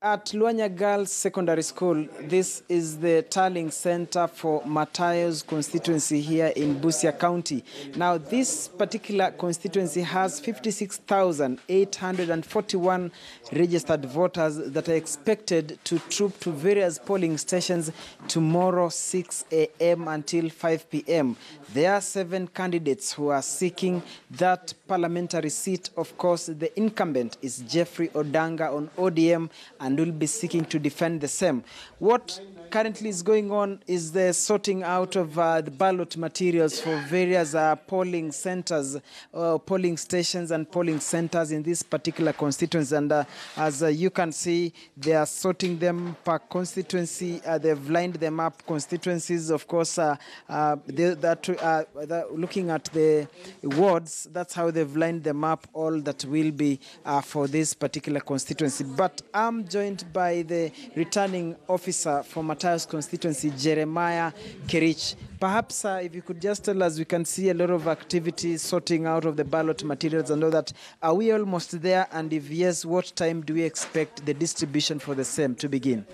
At Luanya Girls Secondary School, this is the tallying center for Matayos constituency here in Busia County. Now, this particular constituency has 56,841 registered voters that are expected to troop to various polling stations tomorrow 6 a.m. until 5 p.m. There are 7 candidates who are seeking that parliamentary seat. Of course, the incumbent is Jeffrey Odanga on ODM and will be seeking to defend the same. What currently is going on is the sorting out of the ballot materials for various polling centers, polling stations and polling centers in this particular constituency. And as you can see, they are sorting them per constituency. They've lined them up constituencies. Of course, looking at the wards, that's how they've lined them up, all that will be for this particular constituency. But I'm joined by the returning officer for Matayos constituency, Jeremiah Kerich. Perhaps if you could just tell us, we can see a lot of activity sorting out of the ballot materials and all that. Are we almost there? And if yes, what time do we expect the distribution for the same to begin?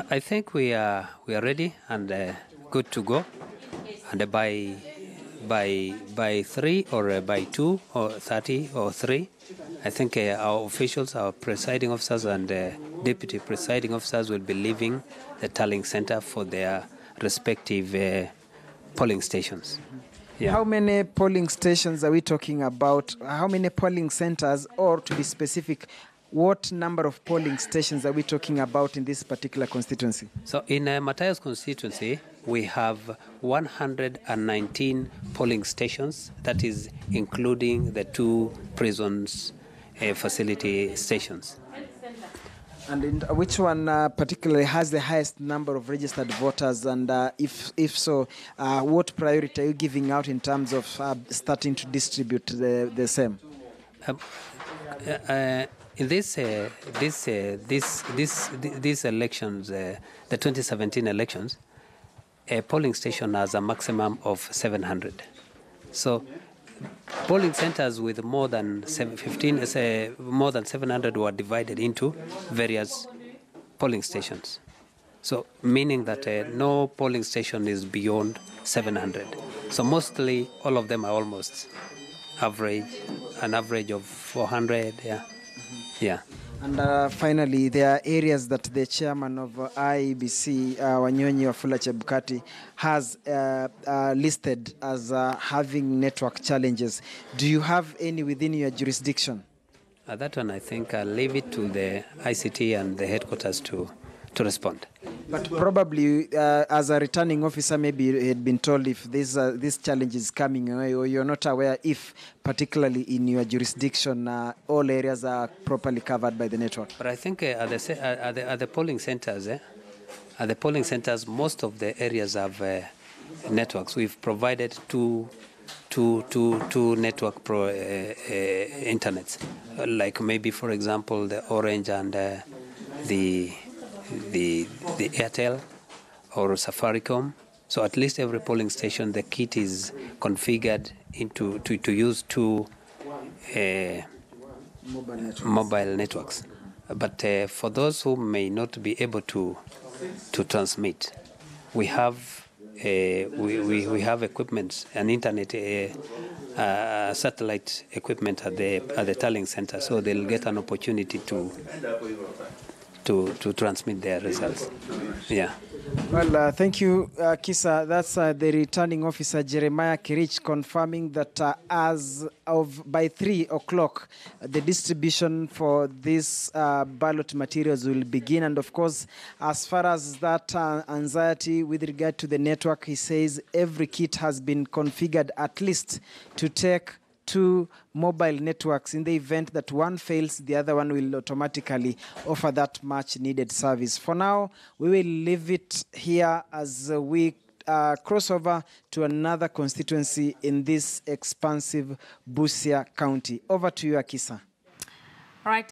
I think we are ready and good to go. And by 3 or by 2 or 30 or 3, I think our officials, our presiding officers and deputy presiding officers will be leaving the tallying center for their respective polling stations. Yeah. How many polling stations are we talking about? How many polling centers, or to be specific, what number of polling stations are we talking about in this particular constituency? So in Matayos constituency, we have 119 polling stations, that is including the 2 prisons facility stations. And in which one particularly has the highest number of registered voters? And if so, what priority are you giving out in terms of starting to distribute the same? In these elections, the 2017 elections, a polling station has a maximum of 700. So polling centers with more than 700 were divided into various polling stations. So meaning that no polling station is beyond 700. So mostly all of them are almost an average of 400, yeah. Yeah. And finally, there are areas that the chairman of IEBC, Wanyonyi Wafula Chebukati, has listed as having network challenges. Do you have any within your jurisdiction? That one, I think I'll leave it to the ICT and the headquarters to respond. But probably, as a returning officer, maybe you had been told if this challenge is coming away, or you're not aware if, particularly in your jurisdiction, all areas are properly covered by the network. But I think at the polling centers, most of the areas have networks. We've provided two network internets, like maybe, for example, the Orange and the Airtel or Safaricom. So at least every polling station, the kit is configured to use 2 mobile networks. But for those who may not be able to transmit, we have equipment, an internet, satellite equipment at the tallying center, so they'll get an opportunity to transmit their results. Yeah. Well, thank you, Kisa. That's the returning officer, Jeremiah Kerich, confirming that as of by 3 o'clock, the distribution for these ballot materials will begin. And of course, as far as that anxiety with regard to the network, he says every kit has been configured at least to take 2 mobile networks. In the event that one fails, the other one will automatically offer that much needed service. For now, we will leave it here as we cross over to another constituency in this expansive Busia County. Over to you, Akisa. All right.